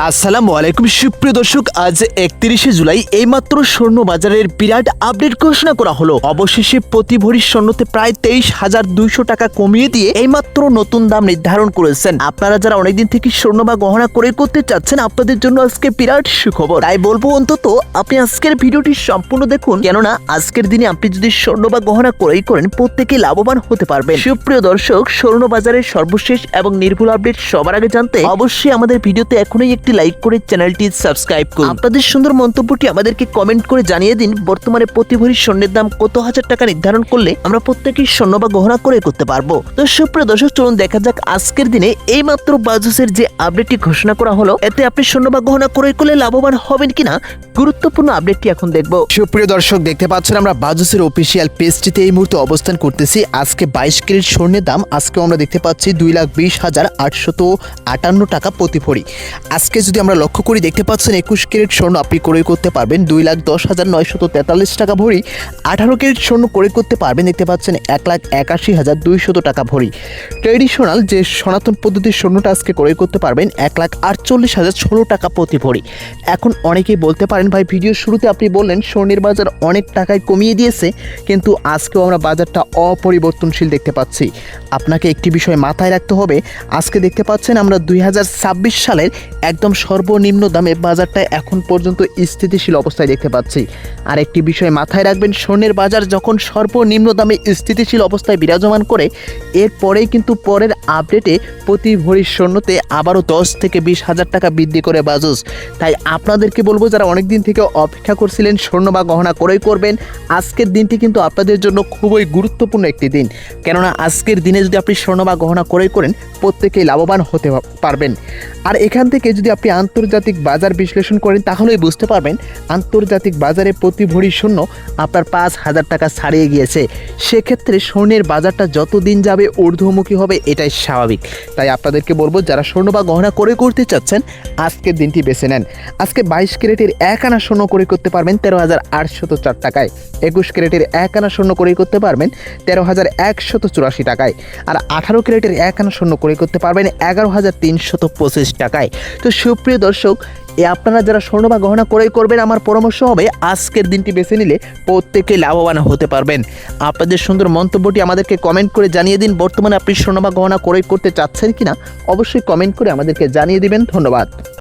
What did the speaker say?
আসসালামু আলাইকুম সুপ্রিয় দর্শক, আজ 31শে জুলাই এইমাত্র স্বর্ণ বাজারের বিরাট আপডেট ঘোষণা করা হলো। অবশেষে প্রতি ভরি স্বর্ণতে প্রায় 23,200 টাকা কমিয়ে দিয়ে এইমাত্র নতুন দাম নির্ধারণ করেছেন। আপনারা যারা অনেকদিন থেকে স্বর্ণ বা গহনা ক্রয় করতে চাচ্ছেন, আপনাদের জন্য আজকে বিরাট সুখবর। তাই বলবো অন্তত আপনি আজকের ভিডিওটি সম্পূর্ণ দেখুন, কেননা আজকের দিনে আপনি যদি স্বর্ণ বা গহনা ক্রয় করেন প্রত্যেকে লাভবান হতে পারবেন। সুপ্রিয় দর্শক, স্বর্ণ বাজারের সর্বশেষ এবং নির্ভুল আপডেট সবার আগে জানতে অবশ্যই আমাদের ভিডিওতে এখনই একটি লাইক করে চ্যানেলটি সাবস্ক্রাইব করুন। আপনাদের সুন্দর মন্তব্যটি আমাদেরকে কমেন্ট করে জানিয়ে দিন। বর্তমানে প্রতি ভরি স্বর্ণের দাম কত হাজার টাকা নির্ধারণ করলে আমরা প্রত্যেকেই স্বর্ণ বা গহনা ক্রয় করতে পারবো। তো সুপ্রিয় দর্শক, চলুন দেখা যাক আজকের দিনে এই মাত্র বাজুসের যে আপডেটটি ঘোষণা করা হলো, এতে আপনি স্বর্ণ বা গহনা ক্রয় করলে লাভবান হবেন কিনা গুরুত্বপূর্ণ আপডেটটি এখন দেখবো। সুপ্রিয় দর্শক, দেখতে পাচ্ছেন আমরা বাজুসের অফিসিয়াল পেজটিতে এই মুহূর্তে অবস্থান করতেছি। আজকে 22 ক্যারেট স্বর্ণের দাম আজকেও আমরা দেখতে পাচ্ছি 2,20,858 টাকা প্রতি ভরি। আজকে যদি আমরা লক্ষ্য করি, দেখতে পাচ্ছেন 21 ক্যারেট স্বর্ণ আপনি ক্রয় করতে পারবেন 2,10,943 টাকা ভরি। 18 ক্যারেট স্বর্ণ ক্রয় করতে পারবেন, দেখতে পাচ্ছেন 1,81,200 টাকা ভরি। ট্রেডিশনাল যে সনাতন পদ্ধতির স্বর্ণটা আজকে ক্রয় করতে পারবেন 1,48,016 টাকা প্রতি ভরি। এখন অনেকেই বলতে পারেন, ভাই ভিডিওর শুরুতে আপনি বললেন স্বর্ণের বাজার অনেক টাকায় কমিয়ে দিয়েছে, কিন্তু আজকেও আমরা বাজারটা অপরিবর্তনশীল দেখতে পাচ্ছি। আপনাকে একটি বিষয় মাথায় রাখতে হবে, আজকে দেখতে পাচ্ছেন আমরা 2026 সালের একদম সর্বনিম্ন দামে বাজারটা এখন পর্যন্ত স্থিতিশীল অবস্থায় দেখতে পাচ্ছি। আর একটি বিষয় মাথায় রাখবেন, স্বর্ণের বাজার যখন সর্বনিম্ন দামে স্থিতিশীল অবস্থায় বিরাজমান করে, এরপরেই কিন্তু পরের আপডেটে প্রতি ভরি স্বর্ণতে আবারও 10 থেকে 20 হাজার টাকা বৃদ্ধি করে বাজুস। তাই আপনাদেরকে বলবো, যারা অনেক দিন থেকে অপেক্ষা করছিলেন স্বর্ণ বা গহনা ক্রয় করবেন, আজকের দিনটি কিন্তু আপনাদের জন্য খুবই গুরুত্বপূর্ণ একটি দিন। কেননা আজকের দিনে যদি আপনি স্বর্ণ বা গহনা ক্রয় করেন প্রত্যেকেই লাভবান হতে পারবেন। আর এখান থেকে যদি আপনি আন্তর্জাতিক বাজার বিশ্লেষণ করেন তাহলেই বুঝতে পারবেন আন্তর্জাতিক বাজারে প্রতি ভরি স্বর্ণ আপনার 5,000 টাকা ছাড়িয়ে গিয়েছে। সেক্ষেত্রে স্বর্ণের বাজারটা যত দিন যাবে ঊর্ধ্বমুখী হবে, এটাই স্বাভাবিক। তাই আপনাদেরকে বলবো, যারা স্বর্ণ বা গহনা ক্রয় করতে চাচ্ছেন আজকের দিনটি বেছে নেন। আজকে 22 ক্যারেটের 1 আনা স্বর্ণ ক্রয় করতে পারবেন 13,804 টাকায়। 21 ক্যারেটের 1 আনা স্বর্ণ ক্রয় করতে পারবেন 13,184 টাকায়। আর 18 ক্যারেটের 1 আনা স্বর্ণ ক্রয় করতে পারবেন 11,325 টাকায়। তো সুপ্রিয় দর্শক, আপনারা যারা স্বর্ণ বা গহনা ক্রয় করবেন, আমার পরামর্শ হবে আজকের দিনটি বেছে নিলে প্রত্যেকে লাভবান হতে পারবেন। আপনাদের সুন্দর মন্তব্যটি আমাদেরকে কমেন্ট করে জানিয়ে দিন। বর্তমানে আপনি স্বর্ণ বা গহনা ক্রয় করতে চাচ্ছেন কিনা অবশ্যই কমেন্ট করে আমাদেরকে জানিয়ে দিবেন। ধন্যবাদ।